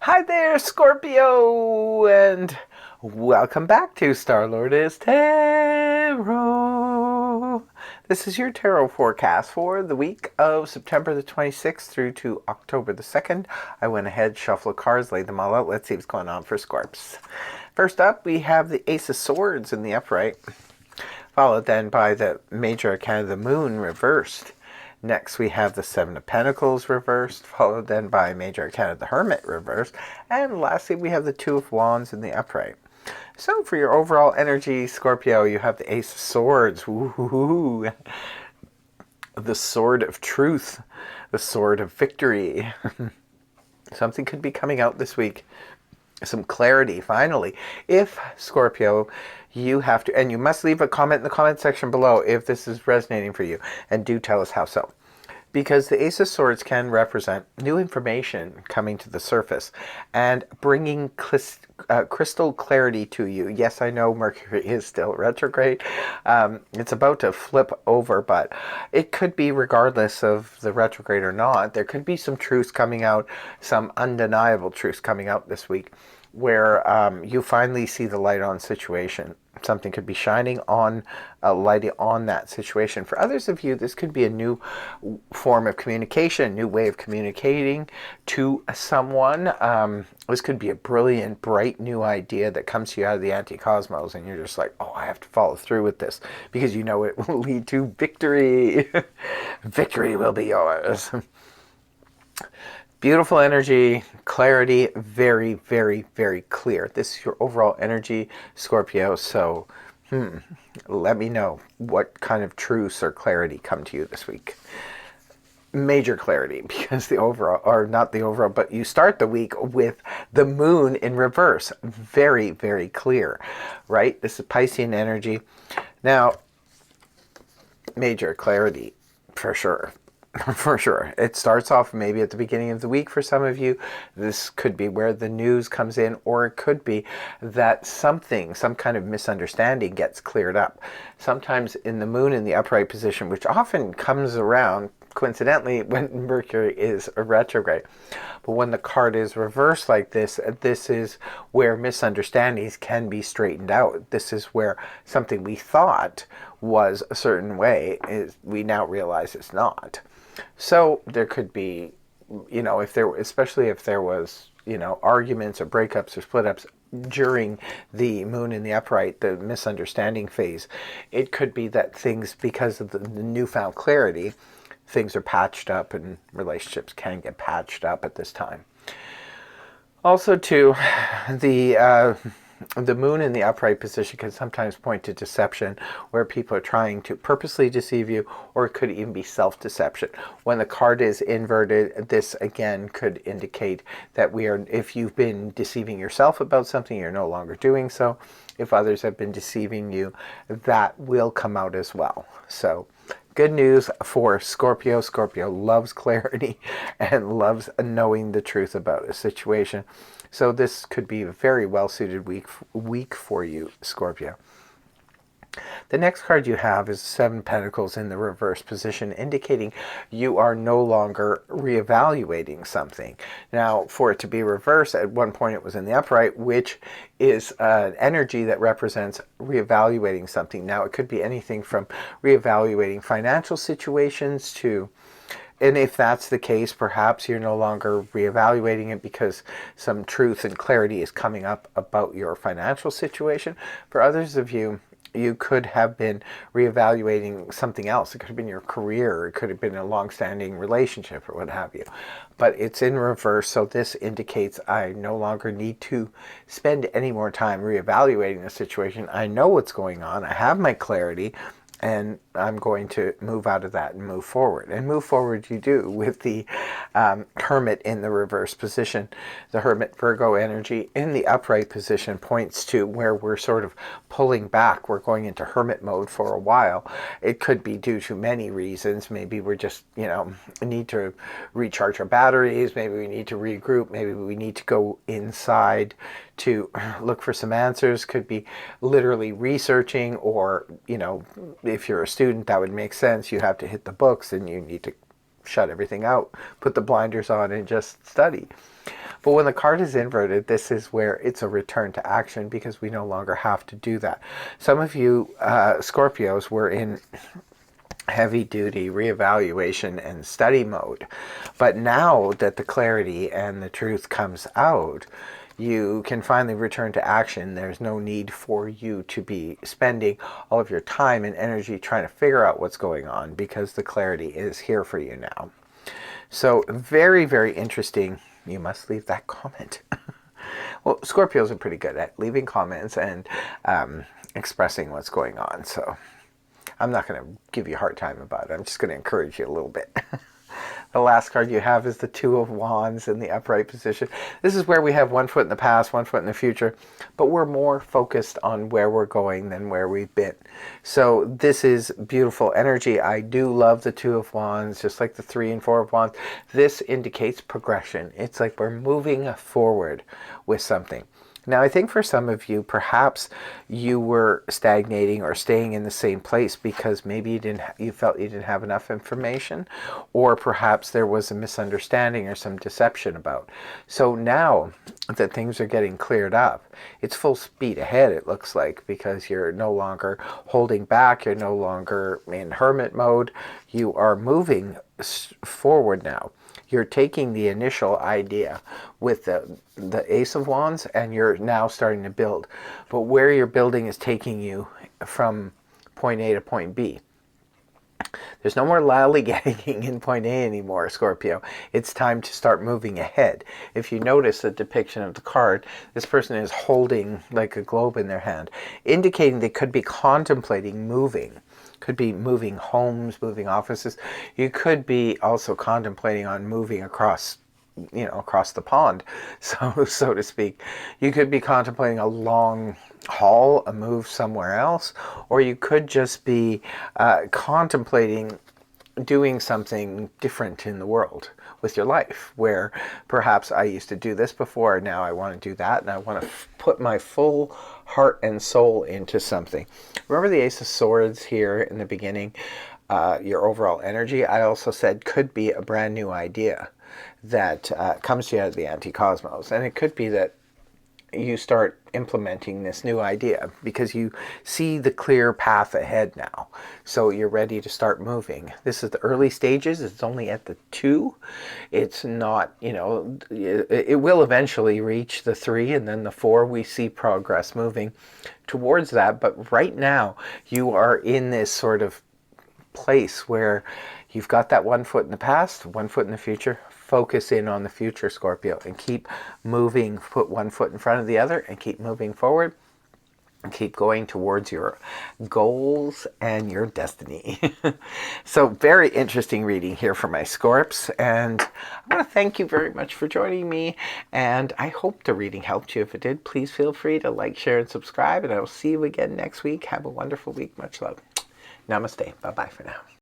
Hi there, Scorpio, and welcome back to Star-Lord is Tarot. This is your tarot forecast for the week of September the 26th through to October the 2nd. I went ahead, shuffled cards, laid them all out. Let's see what's going on for Scorps. First up, we have the Ace of Swords in the upright, followed then by the Major Arcana of the Moon reversed. Next, we have the Seven of Pentacles reversed, followed then by Major Arcana of the Hermit reversed. And lastly, we have the Two of Wands in the upright. So for your overall energy, Scorpio, you have the Ace of Swords. Woo-hoo-hoo. The Sword of Truth. The Sword of Victory. Something could be coming out this week. Some clarity, finally. If, Scorpio, you have to, and you must leave a comment in the comment section below if this is resonating for you, and do tell us how so. Because the Ace of Swords can represent new information coming to the surface and bringing crystal clarity to you. Yes, I know Mercury is still retrograde. It's about to flip over, but it could be regardless of the retrograde or not. There could be some truths coming out, some undeniable truths coming out this week where you finally see the light on situation. Something could be shining on a light on that situation. For others of you, this could be a new form of communication, a new way of communicating to someone. This could be a brilliant, bright new idea that comes to you out of the anti-cosmos, and you're just like, oh, I have to follow through with this because you know it will lead to victory. Victory will be yours. Beautiful energy, clarity, very, very, very clear. This is your overall energy, Scorpio. So, let me know what kind of truths or clarity come to you this week. Major clarity, because the overall, or not the overall, but you start the week with the moon in reverse. Very, very clear, right? This is Piscean energy. Now, major clarity, for sure. For sure. It starts off maybe at the beginning of the week for some of you. This could be where the news comes in, or it could be that some kind of misunderstanding gets cleared up. Sometimes in the moon in the upright position, which often comes around coincidentally when Mercury is a retrograde. But when the card is reversed like this, this is where misunderstandings can be straightened out. This is where something we thought was a certain way is we now realize it's not. So there could be, especially if there was, arguments or breakups or split ups during the moon in the upright, the misunderstanding phase, it could be that things, because of the newfound clarity, things are patched up and relationships can get patched up at this time. Also, too, the moon in the upright position can sometimes point to deception, where people are trying to purposely deceive you, or it could even be self-deception. When the card is inverted, this again could indicate that if you've been deceiving yourself about something, you're no longer doing so. If others have been deceiving you, that will come out as well. So, good news for Scorpio. Scorpio loves clarity and loves knowing the truth about a situation. So this could be a very well-suited week for you, Scorpio. The next card you have is Seven of Pentacles in the reverse position, indicating you are no longer reevaluating something. Now, for it to be reversed, at one point it was in the upright, which is an energy that represents reevaluating something. Now, it could be anything from reevaluating financial situations to, and if that's the case, perhaps you're no longer reevaluating it because some truth and clarity is coming up about your financial situation. For others of you, you could have been reevaluating something else. It could have been your career. It could have been a long-standing relationship or what have you. But it's in reverse, so this indicates I no longer need to spend any more time reevaluating the situation. I know what's going on. I have my clarity, and I'm going to move out of that and move forward. And move forward you do with the Hermit in the reverse position. The Hermit Virgo energy in the upright position points to where we're sort of pulling back. We're going into Hermit mode for a while. It could be due to many reasons. Maybe we're just, need to recharge our batteries. Maybe we need to regroup. Maybe we need to go inside to look for some answers. Could be literally researching, or, if you're a student, that would make sense. You have to hit the books and you need to shut everything out, put the blinders on and just study. But when the card is inverted, this is where it's a return to action because we no longer have to do that. Some of you Scorpios were in heavy duty reevaluation and study mode. But now that the clarity and the truth comes out, you can finally return to action. There's no need for you to be spending all of your time and energy trying to figure out what's going on because the clarity is here for you now. So very, very interesting. You must leave that comment. Well, Scorpios are pretty good at leaving comments and expressing what's going on. So I'm not going to give you a hard time about it. I'm just going to encourage you a little bit. The last card you have is the Two of Wands in the upright position. This is where we have one foot in the past, one foot in the future, but we're more focused on where we're going than where we've been. So this is beautiful energy. I do love the Two of Wands, just like the Three and Four of Wands. This indicates progression. It's like we're moving forward with something. Now, I think for some of you, perhaps you were stagnating or staying in the same place because maybe you felt you didn't have enough information, or perhaps there was a misunderstanding or some deception about. So now that things are getting cleared up, it's full speed ahead, it looks like, because you're no longer holding back, you're no longer in hermit mode, you are moving forward now. You're taking the initial idea with the Ace of Wands and you're now starting to build. But where you're building is taking you from point A to point B. There's no more lollygagging in point A anymore, Scorpio. It's time to start moving ahead. If you notice the depiction of the card, this person is holding like a globe in their hand, indicating they could be contemplating moving. Could be moving homes, moving offices. You could be also contemplating on moving across, across the pond, so to speak. You could be contemplating a long haul, a move somewhere else, or you could just be contemplating doing something different in the world with your life, where perhaps I used to do this before, now I want to do that, and I want to put my full heart and soul into something. Remember the Ace of Swords here in the beginning, your overall energy? I also said could be a brand new idea that comes to you out of the anti-cosmos, and it could be that you start implementing this new idea because you see the clear path ahead now. So you're ready to start moving. This is the early stages. It's only at the 2. It's not, it will eventually reach the 3 and then the 4. We see progress moving towards that. But right now you are in this sort of place where you've got that one foot in the past, one foot in the future. Focus in on the future, Scorpio, and keep moving. Put one foot in front of the other and keep moving forward and keep going towards your goals and your destiny. So very interesting reading here for my Scorps, and I want to thank you very much for joining me, and I hope the reading helped you. If it did, please feel free to like, share, and subscribe, and I will see you again next week. Have a wonderful week. Much love. Namaste. Bye-bye for now.